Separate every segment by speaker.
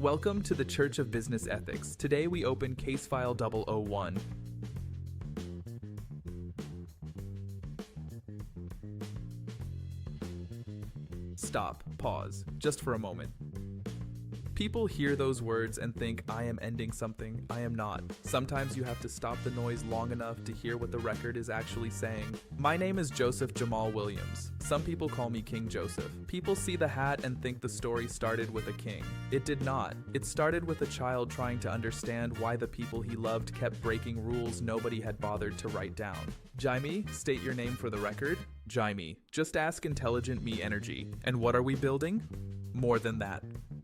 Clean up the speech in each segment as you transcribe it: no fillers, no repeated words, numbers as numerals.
Speaker 1: Welcome to the Church of Business Ethics. Today we open Case File 001. Stop. Pause. Just for a moment. People hear those words and think, I am ending something. I am not. Sometimes you have to stop the noise long enough to hear what the record is actually saying. My name is Joseph Jamal Williams. Some people call me King Joseph. People see the hat and think the story started with a king. It did not. It started with a child trying to understand why the people he loved kept breaking rules nobody had bothered to write down. Jaime, state your name for the record. Jaime. Just ask intelligent me energy. And what are we building? More than that.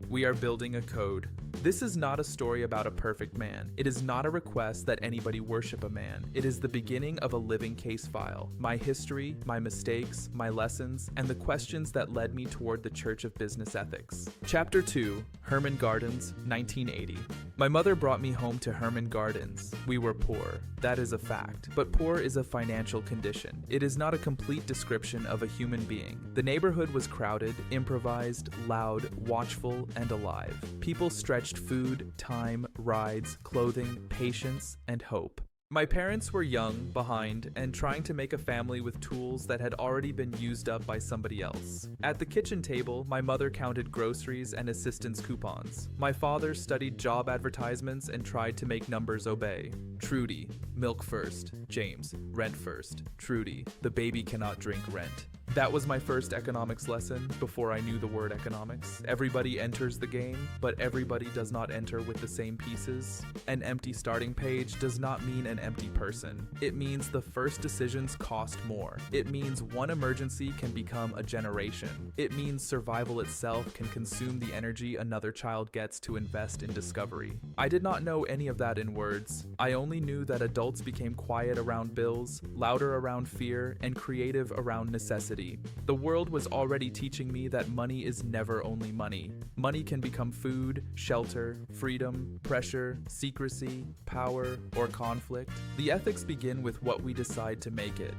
Speaker 1: We are building a code. This is not a story about a perfect man. It is not a request that anybody worship a man. It is the beginning of a living case file. My history, my mistakes, my lessons, and the questions that led me toward the Church of Business Ethics. Chapter 2, Herman Gardens, 1980. My mother brought me home to Herman Gardens. We were poor. That is a fact. But poor is a financial condition. It is not a complete description of a human being. The neighborhood was crowded, improvised, loud, watchful, and alive. People stretched food, time, rides, clothing, patience, and hope. My parents were young, behind, and trying to make a family with tools that had already been used up by somebody else. At the kitchen table, my mother counted groceries and assistance coupons. My father studied job advertisements and tried to make numbers obey. Trudy, milk first. James, rent first. Trudy, the baby cannot drink rent. That was my first economics lesson before I knew the word economics. Everybody enters the game, but everybody does not enter with the same pieces. An empty starting page does not mean an empty person. It means the first decisions cost more. It means one emergency can become a generation. It means survival itself can consume the energy another child gets to invest in discovery. I did not know any of that in words. I only knew that adults became quiet around bills, louder around fear, and creative around necessity. The world was already teaching me that money is never only money. Money can become food, shelter, freedom, pressure, secrecy, power, or conflict. The ethics begin with what we decide to make it.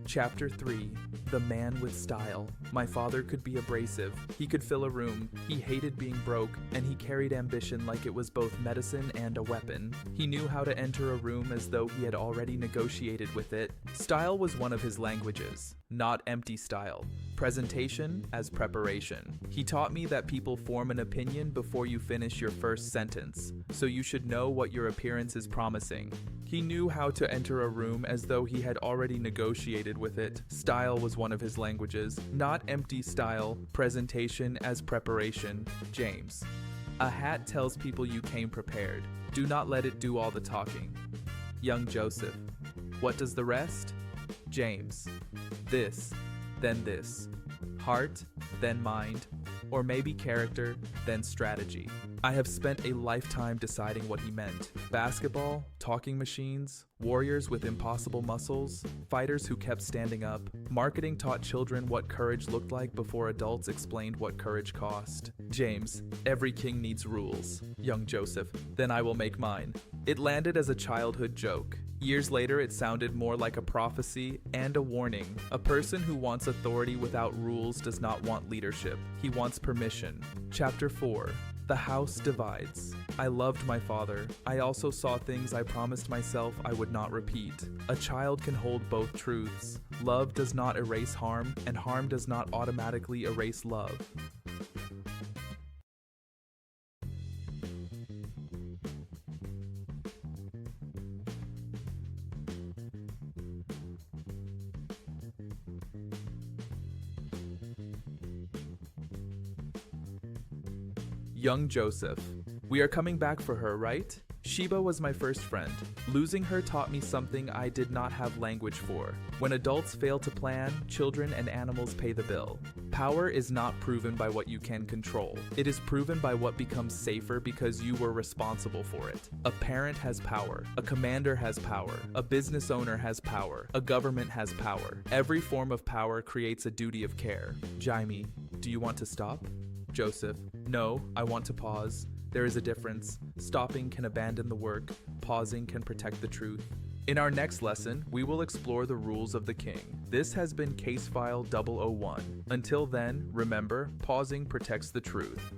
Speaker 1: Chapter 3, The Man with Style. My father could be abrasive. He could fill a room. He hated being broke, and he carried ambition like it was both medicine and a weapon. He knew how to enter a room as though he had already negotiated with it. Style was one of his languages, not empty style. Presentation as preparation. He taught me that people form an opinion before you finish your first sentence, so you should know what your appearance is promising. He knew how to enter a room as though he had already negotiated with it. Style was one of his languages, not empty style. Presentation as preparation. James. A hat tells people you came prepared. Do not let it do all the talking. Young Joseph. What does the rest? James. This, then this. Heart, then mind. Or maybe character, then strategy. I have spent a lifetime deciding what he meant. Basketball, talking machines, warriors with impossible muscles, fighters who kept standing up. Marketing taught children what courage looked like before adults explained what courage cost. James, every king needs rules. Young Joseph, then I will make mine. It landed as a childhood joke. Years later, it sounded more like a prophecy and a warning. A person who wants authority without rules does not want leadership. He wants permission. Chapter 4. The House Divides. I loved my father. I also saw things I promised myself I would not repeat. A child can hold both truths. Love does not erase harm, and harm does not automatically erase love. Young Joseph. We are coming back for her, right? Sheba was my first friend. Losing her taught me something I did not have language for. When adults fail to plan, children and animals pay the bill. Power is not proven by what you can control. It is proven by what becomes safer because you were responsible for it. A parent has power. A commander has power. A business owner has power. A government has power. Every form of power creates a duty of care. Jaime, do you want to stop? Joseph, no, I want to pause. There is a difference. Stopping can abandon the work. Pausing can protect the truth. In our next lesson, we will explore the rules of the king. This has been Case File 001. Until then, remember, pausing protects the truth.